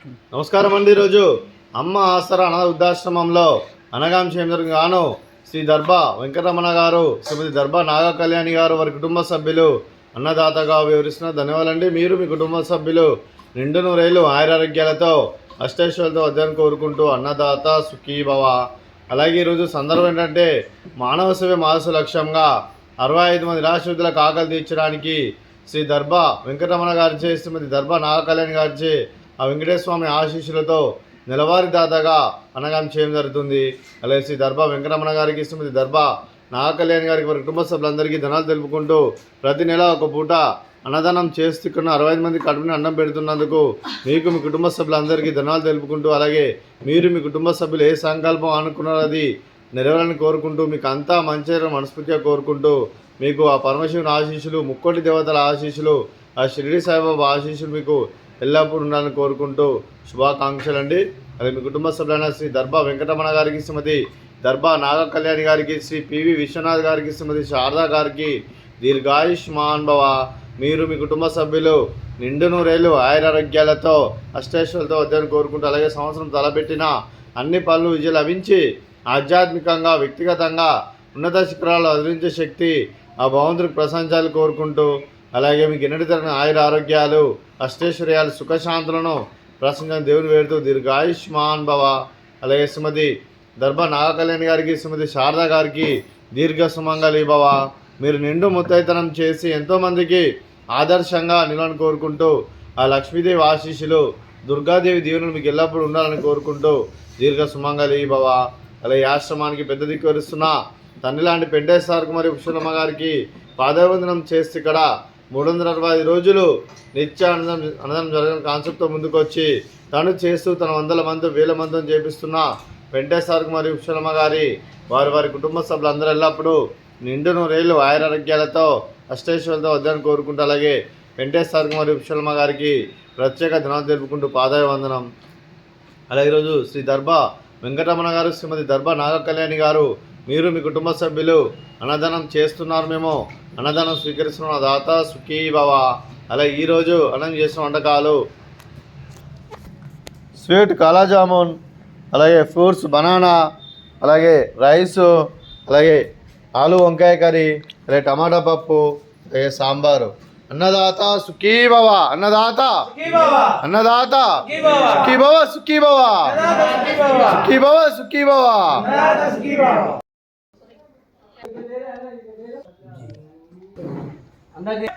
నమస్కారం అండి. ఈరోజు అమ్మ ఆసరా అనాథ వృద్ధాశ్రమంలో అనగాం గాను శ్రీ దర్భా వెంకటరమణ గారు, శ్రీమతి దర్భా నాగ కళ్యాణి గారు, వారి కుటుంబ సభ్యులు అన్నదాతగా వివరిస్తున్న ధన్యవాదాలండి. మీరు మీ కుటుంబ సభ్యులు నిండు నూరేళ్ళు ఆయురారోగ్యాలతో అష్టైశ్వర్యాలతో అధ్యయనం కోరుకుంటూ అన్నదాత సుఖీభవ. అలాగే ఈరోజు సందర్భం ఏంటంటే మానవ సేవ మానసు లక్ష్యంగా 65 మంది నిరాశ్రితులకు ఆకలి తీర్చడానికి శ్రీ దర్భా వెంకటరమణ గారిచే, శ్రీమతి దర్భా నాగ కళ్యాణి గారిచే ఆ వెంకటేశ్వర స్వామి ఆశీస్సులతో నెలవారీ దాదాగా అనగాం చేయడం జరుగుతుంది. అలాగే శ్రీ దర్భా వెంకటరమణ గారికి, శ్రీమతి దర్భా నాగ కళ్యాణి గారికి, వారి కుటుంబ సభ్యులందరికీ ధనాలు తెలుపుకుంటూ ప్రతి నెల ఒక పూట అన్నదానం చేస్తున్న 65 మంది కడుపుని అన్నం పెడుతున్నందుకు మీకు మీ కుటుంబ సభ్యులందరికీ ధనాలు తెలుపుకుంటూ, అలాగే మీరు మీ కుటుంబ సభ్యులు ఏ సంకల్పం అనుకున్నారో అది నెరవేరాలని కోరుకుంటూ, మీకు అంతా మంచి మనస్ఫూర్తిగా కోరుకుంటూ, మీకు ఆ పరమశివుని ఆశీస్సులు, ముక్కోటి దేవతల ఆశీస్సులు, ఆ షిరిడి సాయిబాబా ఆశీస్సులు మీకు ఎల్లప్పుడూ ఉండాలని కోరుకుంటూ శుభాకాంక్షలు అండి. అది మీ కుటుంబ సభ్యులైన శ్రీ దర్భా వెంకటరమణ గారికి, శ్రీమతి దర్భా నాగ కళ్యాణి గారికి, శ్రీ పివి విశ్వనాథ్ గారికి, శ్రీమతి శారదా గారికి దీర్ఘాయుష్మాన్ భవ. మీరు మీ కుటుంబ సభ్యులు నిండు నూరేళ్ళు ఆయురారోగ్యాలతో అష్టైశ్వర్యాలతో అధ్యయనం కోరుకుంటూ, అలాగే సంవత్సరం తలపెట్టిన అన్ని పనులు విజయం లభించి ఆధ్యాత్మికంగా వ్యక్తిగతంగా ఉన్నత శిఖరాలు అదిరించే శక్తి ఆ భగవంతుడికి ప్రశంసాలు కోరుకుంటూ, అలాగే మీకు ఎన్నటి తరగని ఆయుర ఆరోగ్యాలు అష్టైశ్వర్యాలు సుఖశాంతులను ప్రశంసన దేవుని వేడుతూ దీర్ఘాయుష్మాన్ భవ. అలాగే శ్రీమతి దర్భా నాగ కళ్యాణి గారికి, శ్రీమతి శారదా గారికి దీర్ఘ సుమంగళి భవ. మీరు నిండు ముత్తైతనం చేసి ఎంతోమందికి ఆదర్శంగా నిలవని కోరుకుంటూ, ఆ లక్ష్మీదేవి ఆశీస్సులు, దుర్గాదేవి దీవెనలు మీకు ఎల్లప్పుడూ ఉండాలని కోరుకుంటూ దీర్ఘ సుమంగళి భవ. అలాగే ఆశ్రమానికి పెద్ద దిక్కు వరుస్తున్న తండ్రి లాంటి పెంటేశ్వరకు మరియు పుష్పలమ్మ గారికి పాదవందనం చేస్తే ఇక్కడ 365 రోజులు నిత్య అన్నదానం జరగని కాన్సెప్ట్తో ముందుకొచ్చి తను చేస్తూ తన 100 మంది 1000 మందిని చేపిస్తున్న వెంకటేశ్వరకు మరియు పుష్పలమ్మ గారి వారి కుటుంబ సభ్యులందరూ ఎల్లప్పుడూ నిండు నూరేళ్ళు ఆయురారోగ్యాలతో అష్టైశ్వర్యాలతో అధ్యయనం కోరుకుంటూ, అలాగే వెంకటేశ్వరకు మరియు పుష్పలమ్మ గారికి ప్రత్యేక ధనాలు తెలుపుకుంటూ పాదాభివందనం. అలాగే ఈరోజు శ్రీ దర్భా వెంకటరమణ గారు, శ్రీమతి దర్భా నాగ కళ్యాణి గారు, మీరు మీ కుటుంబ సభ్యులు అన్నదానం చేస్తున్నారు, మేము అన్నదానం స్వీకరిస్తున్న దాత సుఖీ భవ. అలాగే ఈరోజు అన్నం చేసిన వంటకాలు స్వీట్ కాలాజామున్, అలాగే ఫ్రూట్స్ బనానా, అలాగే రైసు, అలాగే ఆలు వంకాయ కర్రీ, అలాగే టమాటా పప్పు, అలాగే సాంబారు. అన్నదాత సుఖీ భవ, అన్నదాత అన్నదాత సుఖీ భవ, సుఖీ భవ, సుఖీ భవ, సుఖీ భవ. అందరికీ